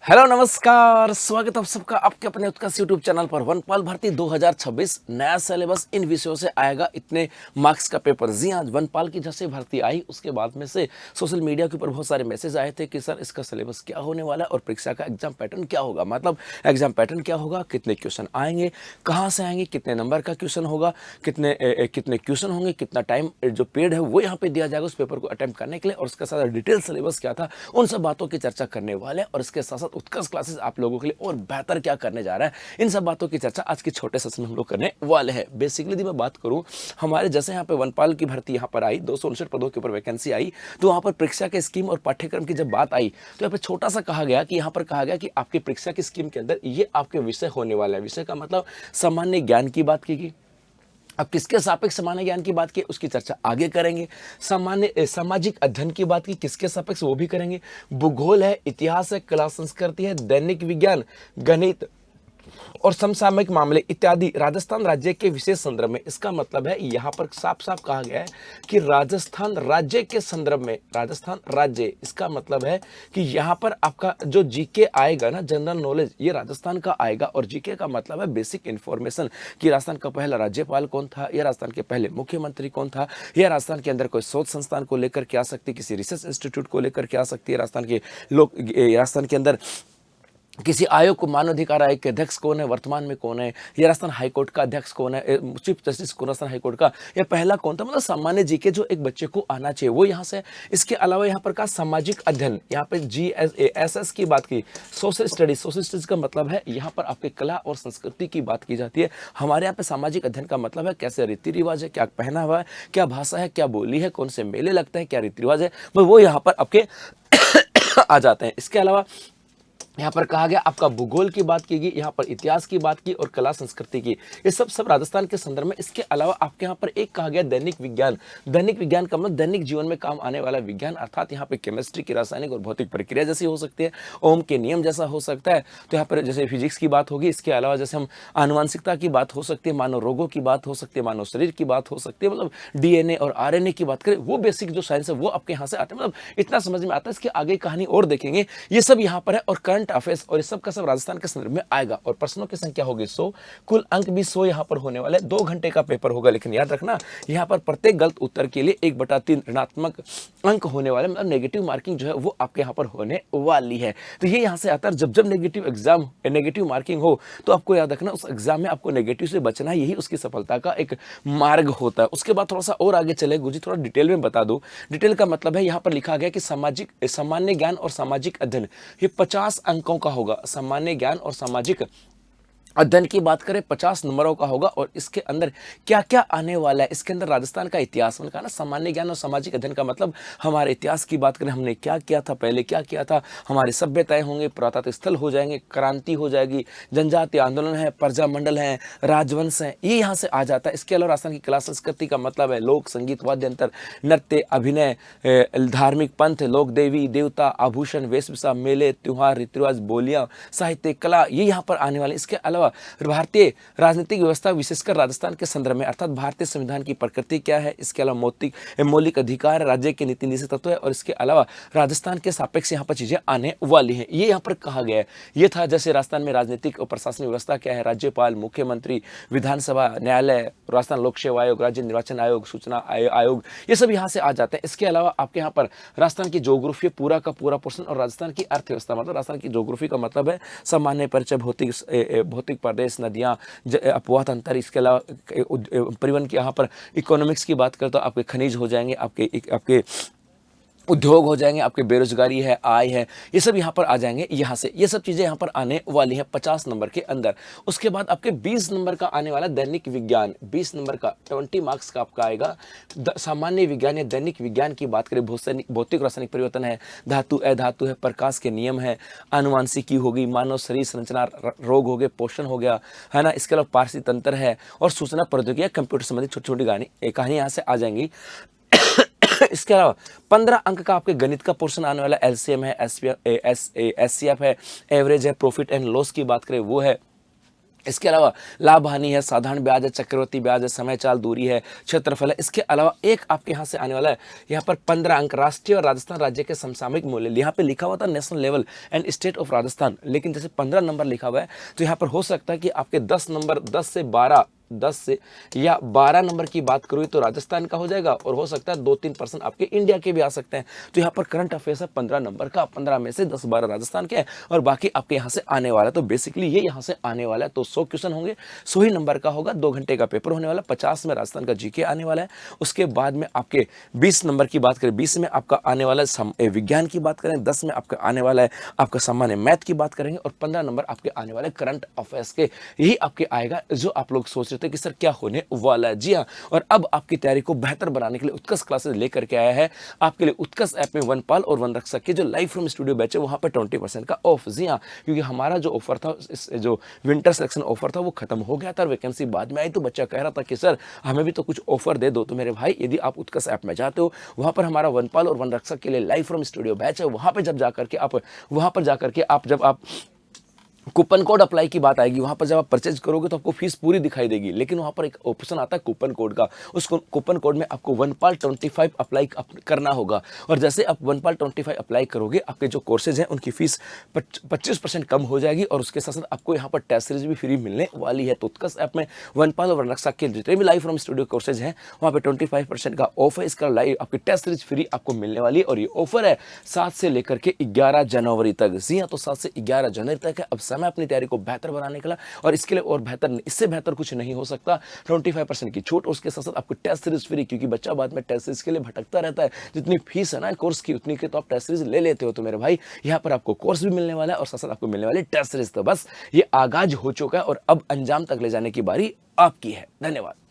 Hello नमस्कार, स्वागत है आप सबका आपके अपने उत्कर्ष यूट्यूब चैनल पर। वनपाल भर्ती 2026 नया सिलेबस इन विषयों से आएगा, इतने मार्क्स का पेपर। जी हाँ, वनपाल की जैसे भर्ती आई उसके बाद में से सोशल मीडिया के ऊपर बहुत सारे मैसेज आए थे कि सर इसका सिलेबस क्या होने वाला है और परीक्षा का एग्जाम पैटर्न क्या होगा। मतलब एग्जाम पैटर्न क्या होगा, कितने क्वेश्चन आएंगे, कहाँ से आएंगे, कितने नंबर का क्वेश्चन होगा, कितने क्वेश्चन होंगे, कितना टाइम जो पीरियड है वो यहाँ पे दिया जाएगा उस पेपर को अटेम्प्ट करने के लिए, और उसके साथ डिटेल सिलेबस क्या था, उन सब बातों की चर्चा करने वाले हैं। और इसके साथ साथ उत्कर्ष क्लासेस आप लोगों के लिए और बेहतर क्या करने जा रहा है, इन सब बातों की चर्चा आज के छोटे सेशन में हम लोग करने वाले हैं। बेसिकली यदि मैं बात करूं, हमारे जैसे यहाँ पे वनपाल की भर्ती यहाँ पर आई, 259 पदों के ऊपर वैकेंसी आई, तो वहाँ पर परीक्षा के स्कीम और पाठ्यक्रम की जब बात आई तो यहाँ पे छोटा सा कहा गया कि यहाँ पर कहा गया कि आपकी परीक्षा की स्कीम के अंदर ये आपके विषय होने वाला है। विषय का मतलब सामान्य ज्ञान की बात की गई। अब किसके सापेक्ष सामान्य ज्ञान की बात की उसकी चर्चा आगे करेंगे। सामान्य सामाजिक अध्ययन की बात की किसके सापेक्ष वो भी करेंगे। भूगोल है, इतिहास है, कला संस्कृति है, दैनिक विज्ञान, गणित और समसामयिक मामले इत्यादि राजस्थान राज्य के विशेष संदर्भ में। इसका मतलब है यहाँ पर साफ साफ कहा गया है कि राजस्थान राज्य के संदर्भ में, राजस्थान राज्य, इसका मतलब है कि यहाँ पर आपका जो जीके आएगा ना, जनरल नॉलेज, ये राजस्थान का आएगा। और जीके का मतलब है बेसिक इंफॉर्मेशन कि राजस्थान का पहला राज्यपाल कौन था, या राजस्थान के पहले मुख्यमंत्री कौन था, या राजस्थान के अंदर कोई शोध संस्थान को लेकर के आ सकती है, किसी रिसर्च इंस्टीट्यूट को लेकर के आ सकती है, राजस्थान के लोग, राजस्थान के अंदर किसी आयोग को, मानवाधिकार आयोग के अध्यक्ष कौन है, वर्तमान में कौन है, या राजस्थान हाईकोर्ट का अध्यक्ष कौन है, चीफ जस्टिस कौन, राजस्थान हाईकोर्ट का, या पहला कौन था। मतलब सामान्य जीके जो एक बच्चे को आना चाहिए वो यहाँ से। इसके अलावा यहाँ पर का सामाजिक अध्ययन, यहाँ पे GSS की बात की, सोशल स्टडीज का मतलब है यहाँ पर आपके कला और संस्कृति की बात की जाती है। हमारे यहाँ पे सामाजिक अध्ययन का मतलब है कैसे रीति रिवाज है, क्या पहना हुआ है, क्या भाषा है, क्या बोली है, कौन से मेले लगते हैं, क्या रीति रिवाज है, वो यहाँ पर आपके आ जाते हैं। इसके अलावा यहाँ पर कहा गया आपका भूगोल की बात की गई, यहाँ पर इतिहास की बात की और कला संस्कृति की, ये सब राजस्थान के संदर्भ में। इसके अलावा आपके यहाँ पर एक कहा गया दैनिक विज्ञान। दैनिक विज्ञान का मतलब दैनिक जीवन में काम आने वाला विज्ञान, अर्थात यहाँ पे केमिस्ट्री की, रासायनिक और भौतिक प्रक्रिया जैसी हो सकती है, ओम के नियम जैसा हो सकता है, तो यहाँ पर जैसे फिजिक्स की बात होगी। इसके अलावा जैसे हम आनुवंशिकता की बात हो सकती है, मानव रोगों की बात हो सकती है, मानव शरीर की बात हो सकती है, मतलब DNA और RNA की बात करें, वो बेसिक जो साइंस है वो आपके यहाँ से आते हैं। मतलब इतना समझ में आता है। इसके आगे कहानी और देखेंगे, ये सब यहाँ पर है। और करंट अफेयर्स और इस सब का सब राजस्थान के संदर्भ में आएगा। और प्रश्नों की संख्या होगी 100, कुल अंक भी 100 यहाँ पर होने वाले। 2 घंटे का पेपर होगा, लेकिन याद रखना यहाँ पर प्रत्येक गलत उत्तर के लिए 1/3 ऋणात्मक अंक होने वाले, मतलब नेगेटिव मार्किंग जो है वो आपके यहाँ पर होने वाली है। तो ये यहाँ से आता है। जब नेगेटिव मार्किंग हो तो आपको याद रखना उस एग्जाम में आपको नेगेटिव से बचना है, यही उसकी सफलता का एक मार्ग होता है। उसके बाद थोड़ा सा और आगे चले गुरुजी, थोड़ा डिटेल में बता दो। डिटेल का मतलब है यहाँ पर लिखा गया कि सामान्य ज्ञान और सामाजिक अध्ययन ये 50 अंकों का होगा। सामान्य ज्ञान और सामाजिक अध्ययन की बात करें 50 नंबरों का होगा। और इसके अंदर क्या क्या आने वाला है, इसके अंदर राजस्थान का इतिहास, मैंने कहा ना सामान्य ज्ञान और सामाजिक अध्ययन का मतलब हमारे इतिहास की बात करें, हमने क्या किया था, पहले क्या किया था, हमारी सभ्यताएं होंगे, पुरातत्व स्थल हो जाएंगे, क्रांति हो जाएगी, जनजातीय आंदोलन है, प्रजामंडल है, राजवंश है, ये यहाँ से आ जाता है। इसके अलावा राजस्थान की कला संस्कृति का मतलब है लोक संगीत, वाद्य यंत्र, नृत्य, अभिनय, धार्मिक पंथ, लोक देवी देवता, आभूषण, वेशभूषा, मेले, त्योहार, रीति रिवाज, बोलियां, साहित्य, कला, ये यहाँ पर आने वाले। इसके अलावा भारतीय राजनीतिक व्यवस्था विशेषकर राजस्थान के संदर्भ में, अर्थात भारतीय संविधान की प्रकृति क्या है, इसके अलावा मौलिक अधिकार, राज्य के नीति निषेध तत्व है, और इसके अलावा राजस्थान के सापेक्ष यहाँ पर चीजें आने वाली हैं। ये यहाँ पर कहा गया है। ये था जैसे राजस्थान में राजनीतिक और प्रशासनिक व्यवस्था क्या है, राज्यपाल, मुख्यमंत्री, विधानसभा, न्यायालय, राजस्थान लोक सेवा आयोग, राज्य निर्वाचन आयोग, सूचना आयोग, ये सब यहाँ से आ जाते हैं। इसके अलावा आपके यहाँ पर राजस्थान की ज्योग्राफी पूरा का पूरा पोर्शन, और राजस्थान की अर्थव्यवस्था, मतलब राजस्थान की ज्योग्राफी का मतलब है सामान्य परिचय, भौतिक प्रदेश, नदियाँ, अपवाह तंत्र। इसके अलावा परिवहन की यहाँ पर इकोनॉमिक्स की बात करें तो आपके खनिज हो जाएंगे, आपके उद्योग हो जाएंगे, आपके बेरोजगारी है, आय है, ये सब यहाँ पर आ जाएंगे। यहाँ से ये सब चीज़ें यहाँ पर आने वाली हैं 50 नंबर के अंदर। उसके बाद आपके 20 नंबर का आने वाला दैनिक विज्ञान, 20 नंबर का 20 मार्क्स का आपका आएगा। सामान्य विज्ञान या दैनिक विज्ञान की बात करें, भौतिक रासायनिक परिवर्तन है, धातु अधातु है, प्रकाश के नियम है, आनुवांशिकी होगी, मानव शरीर संरचना, रोग हो गए, पोषण हो गया, है ना। इसके अलावा पारसी तंत्र है, और सूचना प्रौद्योगिकी, कंप्यूटर संबंधित छोटी छोटी कहानी यहाँ से आ जाएंगी। इसके अलावा 15 अंक का आपके गणित का पोर्शन आने वाला, LCM है, SCF है, एवरेज है, प्रॉफिट एंड लॉस की बात करें वो है, इसके अलावा लाभ हानि है, साधारण ब्याज है, चक्रवृद्धि ब्याज है, समय चाल, दूरी है, क्षेत्रफल है। इसके अलावा एक आपके यहाँ से आने वाला है, यहाँ पर 15 अंक राष्ट्रीय और राजस्थान राज्य के समसामयिक मूल्य। यहाँ पे लिखा हुआ था national level and state of Rajasthan, लेकिन जैसे 15 नंबर लिखा हुआ है तो यहाँ पर हो सकता है कि आपके 10 नंबर 10 से या 12 नंबर की बात करूँ तो राजस्थान का हो जाएगा, और हो सकता है 2-3% आपके इंडिया के भी आ सकते हैं। तो यहाँ पर करंट अफेयर्स है 15 नंबर का, 15 में से 10-12 राजस्थान के हैं और बाकी आपके यहाँ से आने वाला है। तो बेसिकली ये यहाँ से आने वाला है। तो 100 क्वेश्चन होंगे, 100 ही नंबर का होगा, 2 घंटे का पेपर होने वाला है। 50 में राजस्थान का जीके आने वाला है। उसके बाद में आपके 20 नंबर की बात करें, 20 में आपका आने वाला है विज्ञान की बात करें, 10 में आपका आने वाला है आपका सामान्य मैथ की बात करेंगे, और 15 नंबर आपके आने वाले करंट अफेयर्स के। यही आपके आएगा जो आप लोग सोच रहे थे कि सर क्या होने वाला है। जी हाँ, और अब आपकी तैयारी को बेहतर बनाने के लिए उत्कर्ष क्लासेस लेकर के आया है आपके लिए उत्कर्ष ऐप में वनपाल और वनरक्षक के जो लाइव फ्रॉम स्टूडियो बैच है वहां पर 20% का ऑफ। जी हाँ, क्योंकि हमारा जो ऑफर था, इस जो विंटर सिलेक्शन ऑफर था वो खत्म हो गया था और वैकेंसी बाद में आई, तो बच्चा कह रहा था कि सर हमें भी तो कुछ ऑफर दे दो। तो मेरे भाई, यदि आप उत्कर्ष ऐप में जाते हो, वहां पर हमारा वनपाल और वनरक्षक के लिए लाइव फ्रॉम स्टूडियो बैच है। वहां पर जाकर के आप जब आप कूपन कोड अप्लाई की बात आएगी, वहां पर जब आप परचेज करोगे तो आपको फीस पूरी दिखाई देगी, लेकिन वहां पर एक ऑप्शन आता है कूपन कोड का। उस कूपन कोड में आपको वनपाल 25 अप्लाई करना होगा, और जैसे आप वनपाल 25 अप्लाई करोगे, आपके जो कोर्सेज हैं उनकी फीस 25% कम हो जाएगी, और उसके साथ साथ आपको यहाँ पर टेस्ट सीरीज भी फ्री मिलने वाली है। तो उत्कर्ष ऐप में वनपाल और वनरक्षक के जितने भी लाइव फ्रॉम स्टूडियो कोर्सेज हैं वहाँ पर 25% का ऑफ है। इसका लाइव आपकी टेस्ट सीरीज फ्री आपको मिलने वाली है, और ये ऑफर है 7 से लेकर के 11 जनवरी तक। जी हाँ, तो 7 से 11 जनवरी तक है। अब समय अपनी तैयारी को बेहतर बनाने के लिए, और इसके लिए और बेहतर, इससे बेहतर कुछ नहीं हो सकता। 25% की छूट, उसके साथ साथ आपको टेस्ट सीरीज फ्री, क्योंकि बच्चा बाद में टेस्ट सीरीज के लिए भटकता रहता है। जितनी फीस है ना कोर्स की, उतनी की तो आप टेस्ट सीरीज ले लेते हो। तो मेरे भाई, यहाँ पर आपको कोर्स भी मिलने वाला है और साथ साथ आपको मिलने वाली टेस्ट सीरीज। तो बस ये आगाज हो चुका है और अब अंजाम तक ले जाने की बारी आपकी है। धन्यवाद।